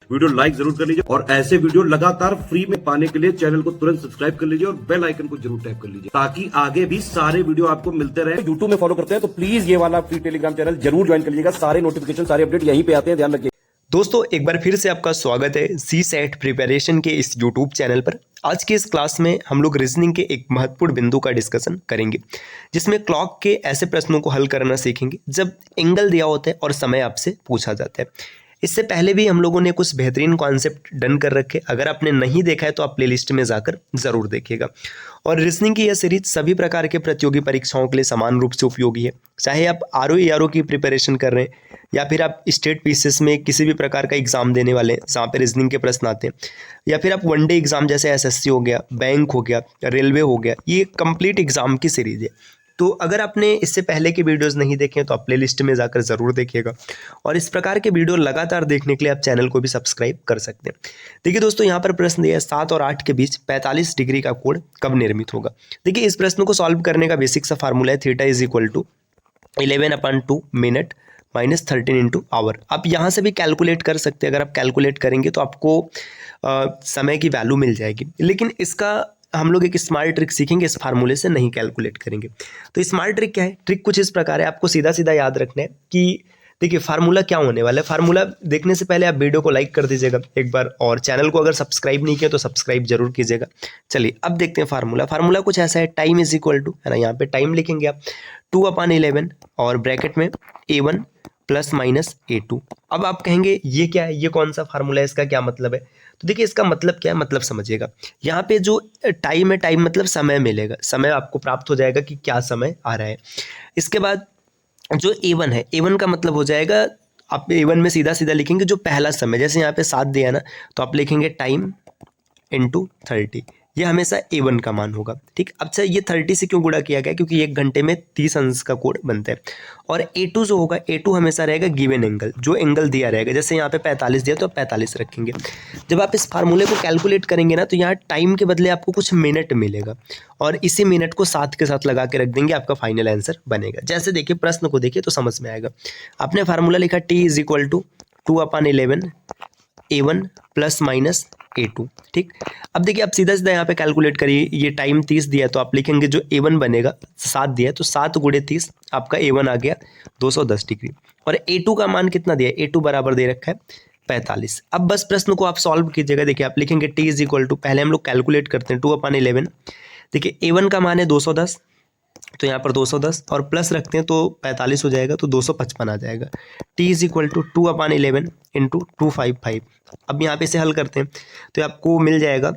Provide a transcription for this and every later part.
Video like जरूर कर लीजिए और ऐसे वीडियो लगातार फ्री में पाने के लिए चैनल को तुरंत सब्सक्राइब कर लीजिए और बेल आइकन को जरूर टैप कर लीजिए ताकि आगे भी सारे वीडियो आपको मिलते रहे। यूट्यूब में फॉलो करते हैं तो प्लीज ये वाला फ्री टेलीग्राम चैनल जरूर ज्वाइन कर लीजिएगा। सारे नोटिफिकेशन सारे अपडेट यहीं पे आते हैं, ध्यान रखिए। दोस्तों एक बार फिर से आपका स्वागत है सी सेट प्रिपरेशन के इस यूट्यूब चैनल पर। आज के इस क्लास में हम लोग रीजनिंग के एक महत्वपूर्ण बिंदु का डिस्कशन करेंगे, जिसमें क्लॉक के ऐसे प्रश्नों को हल करना सीखेंगे जब एंगल दिया होता है और समय आपसे पूछा जाता है। इससे पहले भी हम लोगों ने कुछ बेहतरीन कॉन्सेप्ट डन कर रखे, अगर आपने नहीं देखा है तो आप प्लेलिस्ट में जाकर ज़रूर देखिएगा। और रीजनिंग की यह सीरीज सभी प्रकार के प्रतियोगी परीक्षाओं के लिए समान रूप से उपयोगी है, चाहे आप आर ओ की प्रिपरेशन कर रहे हैं या फिर आप स्टेट पीसीएस में किसी भी प्रकार का एग्जाम देने वाले हैं जहाँ पे रीजनिंग के प्रश्न आते हैं, या फिर आप वनडे एग्जाम जैसे एसएससी हो गया, बैंक हो गया, रेलवे हो गया, ये कंप्लीट एग्जाम की सीरीज है। तो अगर आपने इससे पहले के वीडियोस नहीं देखे हैं तो आप प्ले लिस्ट में जाकर ज़रूर देखिएगा। और इस प्रकार के वीडियो लगातार देखने के लिए आप चैनल को भी सब्सक्राइब कर सकते हैं। देखिए दोस्तों, यहाँ पर प्रश्न दिया है 7 और 8 के बीच 45 डिग्री का कोण कब निर्मित होगा। देखिए इस प्रश्न को सॉल्व करने का बेसिक सा फार्मूला है theta is equal to 11/2 minute minus 13 into hour. आप यहाँ से भी कैलकुलेट कर सकते हैं। अगर आप कैलकुलेट करेंगे तो आपको समय की वैल्यू मिल जाएगी, लेकिन इसका हम लोग एक स्मार्ट ट्रिक सीखेंगे, इस फार्मूले से नहीं कैलकुलेट करेंगे। तो स्मार्ट ट्रिक क्या है? ट्रिक कुछ इस प्रकार है, आपको सीधा सीधा याद रखना है कि देखिए फार्मूला क्या होने वाला है। फार्मूला देखने से पहले आप वीडियो को लाइक कर दीजिएगा एक बार, और चैनल को अगर सब्सक्राइब नहीं किया तो सब्सक्राइब जरूर कीजिएगा। चलिए अब देखते हैं फार्मूला। फार्मूला कुछ ऐसा है, टाइम इज इक्वल टू, है ना, यहाँ पे टाइम लिखेंगे आप 2/11 और ब्रैकेट में A1 प्लस माइनस A2। अब आप कहेंगे ये क्या है, ये कौन सा फार्मूला है, इसका क्या मतलब है? तो देखिए इसका मतलब क्या है, मतलब समझिएगा। यहाँ पे जो टाइम है, टाइम मतलब समय मिलेगा, समय आपको प्राप्त हो जाएगा कि क्या समय आ रहा है। इसके बाद जो A1 है, A1 का मतलब हो जाएगा, आप A1 में सीधा सीधा लिखेंगे जो पहला समय, जैसे यहाँ पे 7 दिया ना तो आप लिखेंगे टाइम इंटू 30, ये हमेशा A1 का मान होगा। ठीक, अच्छा ये 30 से क्यों गुणा किया गया? क्योंकि 1 घंटे में 30 अंश का कोण बनता है। और A2 जो होगा, A2 हमेशा रहेगा गिवन एंगल, जो एंगल दिया रहेगा। जैसे यहाँ पे 45 दिया तो आप 45 रखेंगे। जब आप इस फार्मूले को कैलकुलेट करेंगे ना तो यहाँ टाइम के बदले आपको कुछ मिनट मिलेगा, और इसी मिनट को 7 के साथ लगा के रख देंगे, आपका फाइनल आंसर बनेगा। जैसे देखिए प्रश्न को देखिए तो समझ में आएगा। आपने फार्मूला लिखा T is equal to 2/11 A1 plus minus A2। ठीक, अब देखिए आप सीधा सीधा यहाँ पे कैलकुलेट करिए। ये टाइम 30 दिया है तो आप लिखेंगे जो A1 बनेगा, 7 दिया है तो 7 गुणे 30, आपका A1 आ गया 210 डिग्री। और A2 का मान कितना दिया है? A2 बराबर दे रखा है 45। अब बस प्रश्न को आप सॉल्व कीजिएगा। देखिए आप लिखेंगे T इज इक्वल टू, पहले हम लोग कैलकुलेट करते हैं 2/11। देखिए A1 का मान है 210, तो यहाँ पर 210 और प्लस रखते हैं तो 45 हो जाएगा, तो 255 आ जाएगा। T is equal to 2/11 into 255। अब यहाँ पे इसे हल करते हैं तो आपको मिल जाएगा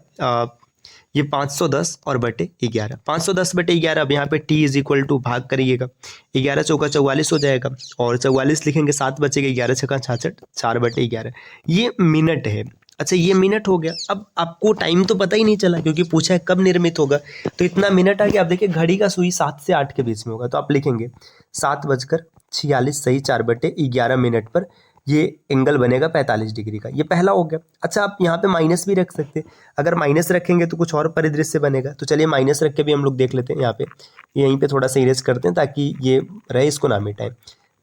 ये 510 और बटे 11, 510 बटे 11। अब यहाँ पे T इज इक्वल टू भाग करिएगा, 11 चौका 44 हो जाएगा, और 44 लिखेंगे, 7 बचेगा, 11 छक्का 66, 4/11, ये मिनट है। अच्छा ये मिनट हो गया। अब आपको टाइम तो पता ही नहीं चला क्योंकि पूछा है कब निर्मित होगा, तो इतना मिनट आ गया। आप देखिए घड़ी का सुई 7 से 8 के बीच में होगा, तो आप लिखेंगे 7:46 सही 4/11 मिनट पर ये एंगल बनेगा 45 डिग्री का। ये पहला हो गया। अच्छा आप यहाँ पे माइनस भी रख सकते हैं, अगर माइनस रखेंगे तो कुछ और परिदृश्य बनेगा। तो चलिए माइनस रख के भी हम लोग देख लेते हैं। यहाँ पे यहीं पे थोड़ा सा इरेज करते हैं ताकि ये रहे, इसको ना मिटाएं।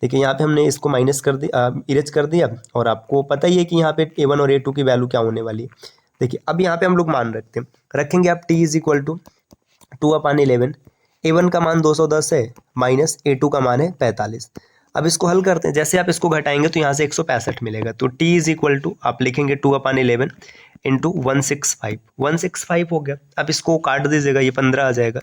देखिए यहाँ पे हमने इसको माइनस कर दिया, इरेज कर दिया, और आपको पता ही है कि यहाँ पे A1 और A2 की वैल्यू क्या होने वाली है। देखिए अब यहाँ पे हम लोग मान रखेंगे आप T is equal to 2/11, A1 का मान 210 है माइनस A2 का मान है 45। अब इसको हल करते हैं, जैसे आप इसको घटाएंगे तो यहाँ से 165 मिलेगा, तो T इज इक्वल टू आप लिखेंगे 2/11 इंटू 165 हो गया। अब इसको काट दीजिएगा, ये 15 आ जाएगा,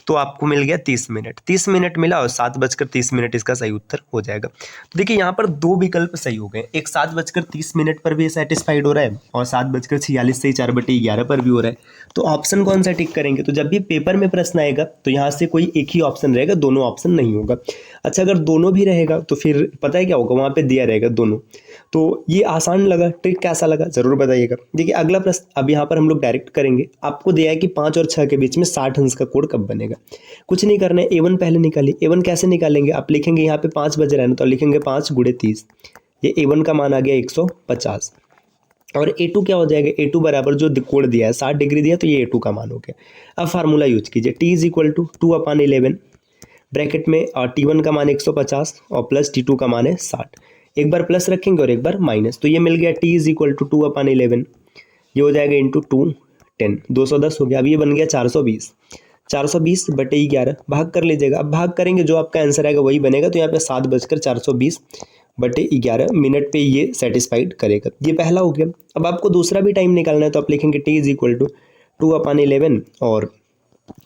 तो आपको मिल गया 30 मिनट। 30 मिनट मिला और 7:30 इसका सही उत्तर हो जाएगा। तो देखिए यहाँ पर 2 विकल्प सही हो गए, एक 7:30 पर भी सेटिस्फाइड हो रहा है और 7:46 सही 4/11 पर भी हो रहा है। तो ऑप्शन कौन सा टिक करेंगे? तो जब भी पेपर में प्रश्न आएगा तो यहाँ से कोई एक ही ऑप्शन रहेगा, दोनों ऑप्शन नहीं होगा। अच्छा अगर दोनों भी रहेगा तो फिर पता है क्या होगा, वहाँ पे दिया रहेगा दोनों। तो ये आसान लगा, ट्रिक कैसा लगा जरूर बताइएगा। देखिए अगला प्रश्न अब यहाँ पर हम लोग डायरेक्ट करेंगे। आपको दिया है कि 5 और 6 के बीच में 60 अंश का कोण कब बनेगा। कुछ नहीं करना है, A1 पहले निकालिए। A1 कैसे निकालेंगे? आप लिखेंगे यहाँ पे 5 बज रहा है ना, तो लिखेंगे 5 गुणे 30, ये A1 का मान आ गया 150। और A2 क्या हो जाएगा? A2 बराबर जो कोण दिया है 60 डिग्री दिया, तो ये A2 का मान हो गया। अब फार्मूला यूज कीजिए, T is equal to 2/11 bracket में T1 का मान 150 और प्लस T2 का मान है 60। एक बार प्लस रखेंगे और एक बार माइनस, तो ये मिल गया t इज इक्वल टू 2/11, ये हो जाएगा इंटू 2 10, 210 हो गया। अब ये बन गया 420, 420/11 भाग कर लीजिएगा। अब भाग करेंगे जो आपका आंसर आएगा वही बनेगा, तो यहाँ पे 7:420/11 पे ये सेटिस्फाइड करेगा। ये पहला हो गया। अब आपको दूसरा भी टाइम निकालना है, तो आप लिखेंगे t इज इक्वल टू 2/11 और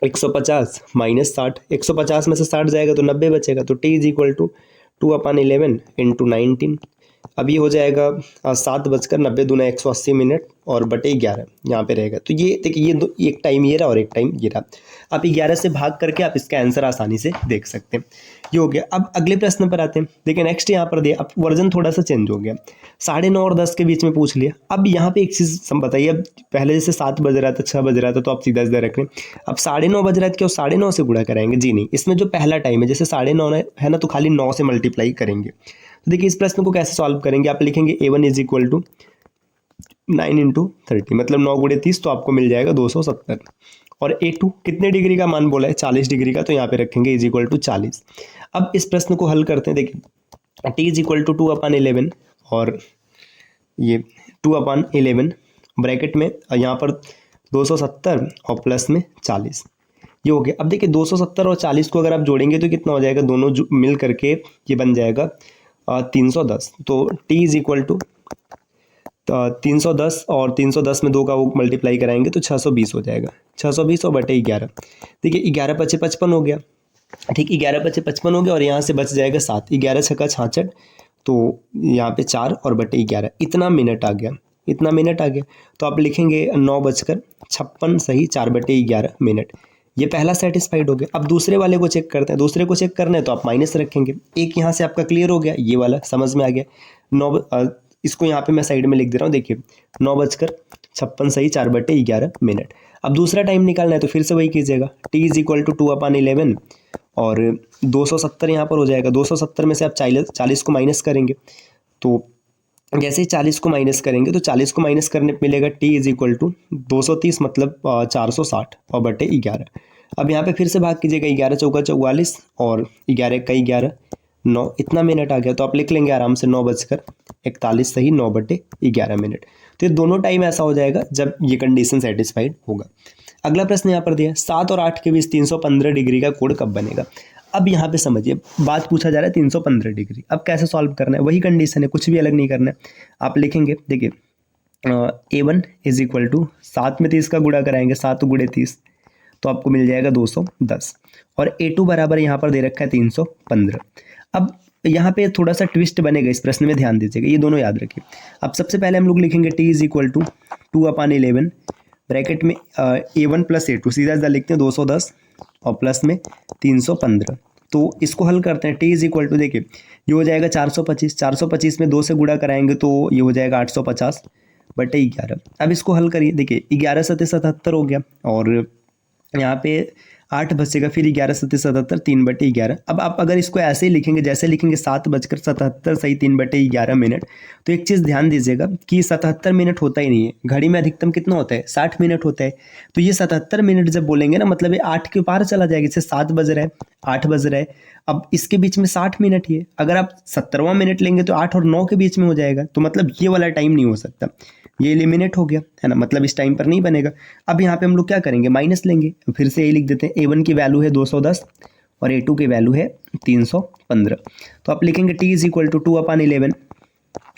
150 माइनस 60, 150 में से 60 जाएगा तो 90 बचेगा, तो t is equal to 2/11 into 19। अब ये हो जाएगा 7:90 दूना 180 मिनट और बटे 11 यहाँ पे रहेगा। तो ये देखिए, ये एक टाइम ये रहा और एक टाइम ये रहा। आप 11 से भाग करके आप इसका आंसर आसानी से देख सकते हैं। ये हो गया। अब अगले प्रश्न पर आते हैं। देखिए नेक्स्ट यहाँ पर दिया, अब वर्जन थोड़ा सा चेंज हो गया, 9:30 और 10 के बीच में पूछ लिया। अब यहाँ पे एक चीज़ बताइए, अब पहले जैसे 7 बज रहा था, 6 बज रहा था, तो आप सीधा सीधा रख रहे हैं। अब 9:30 बज रहा था, क्या 9:30 से गुणा कराएंगे? जी नहीं, इसमें जो पहला टाइम है, जैसे 9:30 है ना, तो खाली 9 से मल्टीप्लाई करेंगे। तो देखिए इस प्रश्न को कैसे सॉल्व करेंगे, आप लिखेंगे a1 is equal to 9 into 30, मतलब 9 गुणे 30, तो आपको मिल जाएगा 270। और a2 कितने डिग्री का मान बोला है? 40 डिग्री का, तो यहाँ पे रखेंगे इज इक्वल टू 40। अब इस प्रश्न को हल करते हैं। देखिए t इज इक्वल टू 2/11 और ये 2/11 ब्रैकेट में यहाँ पर 270 और प्लस में 40, ये हो गया। अब देखिए 270 और 40 को अगर आप जोड़ेंगे तो कितना हो जाएगा? दोनों मिल करके ये बन जाएगा 310। तो t इज इक्वल टू 310 और 310 में 2 का वो मल्टीप्लाई कराएंगे तो 620 हो जाएगा, 620 और बटे 11। देखिए 11×5 = 55 हो गया, ठीक, 11×5 = 55 हो गया और यहाँ से बच जाएगा 7, 11×6 = 66, तो यहाँ पे 4 और बटे 11, इतना मिनट आ गया, इतना मिनट आ गया। तो आप लिखेंगे 9:56 सही 4/11 मिनट। ये पहला सेटिस्फाइड हो गया। अब दूसरे वाले को चेक करते हैं। दूसरे को चेक करना है तो आप माइनस रखेंगे। एक यहाँ से आपका क्लियर हो गया, ये वाला समझ में आ गया। 9 इसको यहाँ पे मैं साइड में लिख दे रहा हूँ। देखिए 9:56 सही 4/11 मिनट। अब दूसरा टाइम निकालना है तो फिर से वही कीजिएगा, t इज इक्वल टू 2/11 और 270 यहाँ पर हो जाएगा। 270 में से आप 40 को माइनस करेंगे, तो जैसे ही 40 को माइनस करेंगे तो 40 को माइनस करने पे मिलेगा t इज इक्वल टू 230, मतलब 460 और बटे 11। अब यहाँ पे फिर से भाग कीजिएगा, 11×4 = 44 और 11×1 = 9, इतना मिनट आ गया। तो आप लिख लेंगे आराम से 9:41 सही 9/11 मिनट। तो ये दोनों टाइम ऐसा हो जाएगा जब ये कंडीशन सेटिस्फाइड होगा। अगला प्रश्न यहाँ पर दिया, 7 और 8 के बीच 315 डिग्री का कोण कब बनेगा? अब यहाँ पे समझिए, बात पूछा जा रहा है 315 डिग्री। अब कैसे सॉल्व करना है? वही कंडीशन है, कुछ भी अलग नहीं करना है। आप लिखेंगे, देखिए a1 इज इक्वल टू 7 में 30 का गुणा कराएंगे, 7 × 30 तो आपको मिल जाएगा 210 और a2 बराबर यहाँ पर दे रखा है 315। अब यहाँ पे थोड़ा सा ट्विस्ट बनेगा इस प्रश्न में, ध्यान दीजिएगा, ये दोनों याद रखिए। अब सबसे पहले हम लोग लिखेंगे t is equal to 2/11 bracket में a1 प्लस a2 सीधा सीधा लिखते हैं 210 और प्लस में 315। तो इसको हल करते हैं। t इज इक्वल टू, देखिए ये हो जाएगा 425, 425 में 2 से गुणा कराएंगे तो ये हो जाएगा 850/11। अब इसको हल करिए, देखिए 11×7 = 77 हो गया और यहाँ पे 8 बचेगा, फिर 11×7 = 3/11। अब आप अगर इसको ऐसे ही लिखेंगे, जैसे लिखेंगे 7:77 सही 3/11 मिनट, तो एक चीज़ ध्यान दीजिएगा कि 77 मिनट होता ही नहीं है, घड़ी में अधिकतम कितना होता है? 60 मिनट होता है। तो ये 77 मिनट जब बोलेंगे ना, मतलब ये 8 के पार चला जाएगा। जैसे 7 बज रहा है, 8 बज रहा है, अब इसके बीच में 60 मिनट ही है। अगर आप 70वां मिनट लेंगे तो 8 और 9 के बीच में हो जाएगा, तो मतलब ये वाला टाइम नहीं हो सकता, ये एलिमिनेट हो गया है ना, मतलब इस टाइम पर नहीं बनेगा। अब यहाँ पे हम लोग क्या करेंगे? माइनस लेंगे। फिर से ये लिख देते हैं, a1 की वैल्यू है 210 और a2 की वैल्यू है 315। तो आप लिखेंगे t is equal to 2/11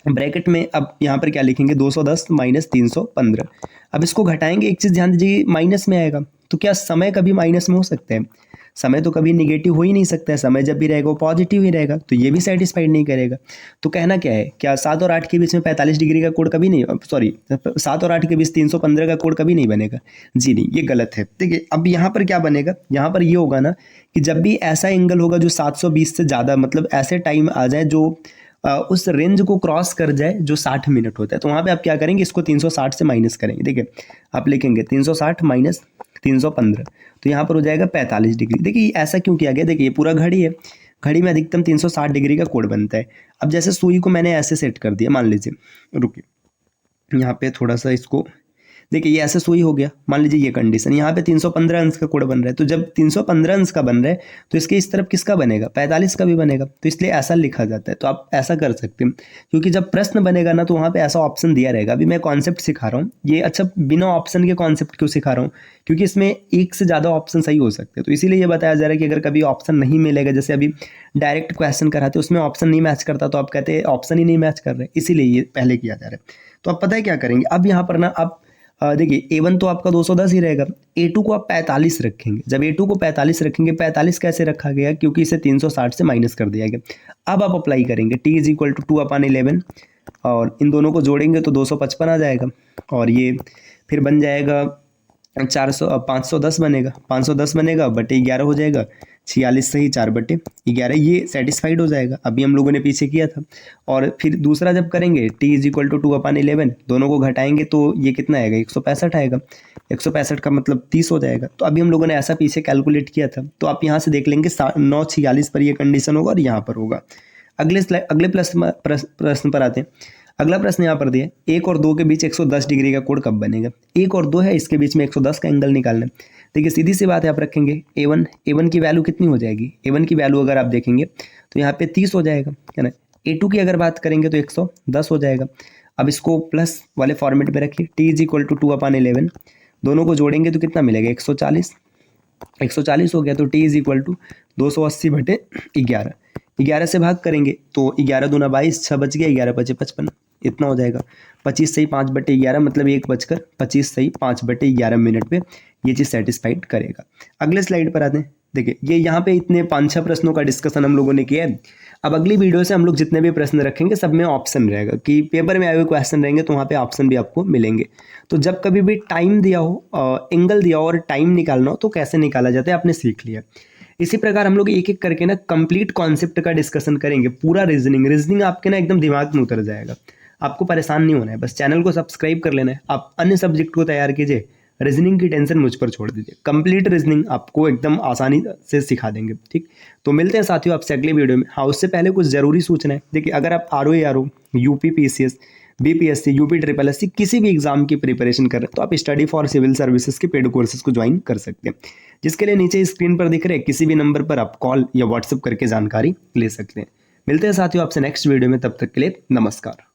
bracket में, अब यहाँ पर क्या लिखेंगे? 210 माइनस 315। अब इसको घटाएंगे, एक चीज़ ध्यान दीजिए, माइनस में आएगा तो क्या समय कभी माइनस में हो सकता है? समय तो कभी निगेटिव हो ही नहीं सकता है। समय जब भी रहेगा वो पॉजिटिव ही रहेगा, तो ये भी सेटिस्फाइड नहीं करेगा। तो कहना क्या है, क्या 7 और 8 के बीच में 45 डिग्री का कोण कभी नहीं, सॉरी 7 और 8 के बीच 315 का कोण कभी नहीं बनेगा? जी नहीं, ये गलत है। देखिए अब यहाँ पर क्या बनेगा, यहाँ पर ये होगा ना कि जब भी ऐसा एंगल होगा जो 720 से ज़्यादा, मतलब ऐसे टाइम आ जाए जो उस रेंज को क्रॉस कर जाए जो 60 मिनट होता है, तो वहाँ पे आप क्या करेंगे? इसको 360 से माइनस करेंगे। देखिए आप लिखेंगे 360 माइनस 315, तो यहाँ पर हो जाएगा 45 डिग्री। देखिए ऐसा क्यों किया गया? देखिए ये पूरा घड़ी है, घड़ी में अधिकतम 360 डिग्री का कोण बनता है। अब जैसे सुई को मैंने ऐसे सेट कर दिया, मान लीजिए, रुकिए यहाँ पे थोड़ा सा इसको देखिए ये ऐसे सोई हो गया, मान लीजिए ये कंडीशन, यहाँ पे 315 अंश का कोण बन रहा है, तो जब 315 अंश का बन रहा है तो इसके इस तरफ किसका बनेगा, 45 का भी बनेगा, तो इसलिए ऐसा लिखा जाता है। तो आप ऐसा कर सकते हैं, क्योंकि जब प्रश्न बनेगा ना तो वहाँ पे ऐसा ऑप्शन दिया रहेगा। अभी मैं कॉन्सेप्ट सिखा रहा हूँ ये, अच्छा बिना ऑप्शन के कॉन्सेप्ट क्यों सिखा रहा हूँ, क्योंकि इसमें एक से ज़्यादा ऑप्शन सही हो सकते हैं, तो इसीलिए ये बताया जा रहा है कि अगर कभी ऑप्शन नहीं मिलेगा, जैसे अभी डायरेक्ट क्वेश्चन कराते उसमें ऑप्शन नहीं मैच करता, तो आप कहते हैं ऑप्शन ही नहीं मैच कर रहे, इसीलिए ये पहले किया जा रहा है। तो आप पता है क्या करेंगे, अब यहाँ पर ना आप देखिए A1 तो आपका 210 ही रहेगा, A2 को आप 45 रखेंगे। जब A2 को 45 रखेंगे, 45 कैसे रखा गया, क्योंकि इसे 360 से माइनस कर दिया गया। अब आप अप्लाई करेंगे t इज इक्वल टू 2/11 और इन दोनों को जोड़ेंगे तो 255 आ जाएगा, और ये फिर बन जाएगा 510 बनेगा, 510 बनेगा बटे 11 हो जाएगा, 46 सही 4/11, ये सेटिस्फाइड हो जाएगा। अभी हम लोगों ने पीछे किया था। और फिर दूसरा जब करेंगे t इज इक्वल टू 2/11, दोनों को घटाएंगे तो ये कितना आएगा, 165 आएगा, 165 का मतलब 30 हो जाएगा। तो अभी हम लोगों ने ऐसा पीछे कैलकुलेट किया था, तो आप यहाँ से देख लेंगे 9:46 पर ये कंडीशन होगा और यहाँ पर होगा। अगले प्रश्न पर आते हैं। अगला प्रश्न यहाँ पर दिया, 1 और 2 के बीच 110 डिग्री का कोण कब बनेगा। 1 और 2 है, इसके बीच में 110 का एंगल निकालना है। देखिए सीधी सी बात है, आप रखेंगे A1 की वैल्यू कितनी हो जाएगी, A1 की वैल्यू अगर आप देखेंगे तो यहाँ पे 30 हो जाएगा, है ना। A2 की अगर बात करेंगे तो 110 हो जाएगा। अब इसको प्लस वाले फॉर्मेट में रखिए, t इज इक्वल टू 2/11, दोनों को जोड़ेंगे तो कितना मिलेगा, 140 हो गया। तो t इज इक्वल टू 280/11, 11 से भाग करेंगे तो 11 दूना 22, 6 बच गया, 11 बचे 55, इतना हो जाएगा। 25 सही 5/11 मतलब 1 बचकर 25 सही 5/11 मिनट पे ये चीज़ सेटिस्फाइड करेगा। अगले स्लाइड पर आते हैं। देखिए ये यहाँ पे इतने 5-6 प्रश्नों का डिस्कशन हम लोगों ने किया है। अब अगली वीडियो से हम लोग जितने भी प्रश्न रखेंगे सब में ऑप्शन रहेगा, कि पेपर में आए हुए क्वेश्चन रहेंगे तो वहाँ पे ऑप्शन भी आपको मिलेंगे। तो जब कभी भी टाइम दिया हो, एंगल दिया हो और टाइम निकालना हो तो कैसे निकाला जाता है आपने सीख लिया। इसी प्रकार हम लोग एक एक करके ना कंप्लीट कॉन्सेप्ट का डिस्कशन करेंगे, पूरा रीजनिंग आपके ना एकदम दिमाग में उतर जाएगा। आपको परेशान नहीं होना है, बस चैनल को सब्सक्राइब कर लेना है। आप अन्य सब्जेक्ट को तैयार कीजिए, रीजनिंग की टेंशन मुझ पर छोड़ दीजिए। कंप्लीट रीजनिंग आपको एकदम आसानी से सिखा देंगे, ठीक। तो मिलते हैं साथियों आपसे अगले वीडियो में। हाँ, उससे पहले कुछ ज़रूरी सूचना है। देखिए अगर आप RO UP PCS BPSC UP SSS किसी भी एग्जाम की प्रिपरेशन कर रहे हैं तो आप स्टडी फॉर सिविल सर्विसेज के पेड कोर्सेज को ज्वाइन कर सकते हैं, जिसके लिए नीचे स्क्रीन पर दिख रहे किसी भी नंबर पर आप कॉल या व्हाट्सएप करके जानकारी ले सकते हैं। मिलते हैं साथियों आपसे नेक्स्ट वीडियो में, तब तक के लिए नमस्कार।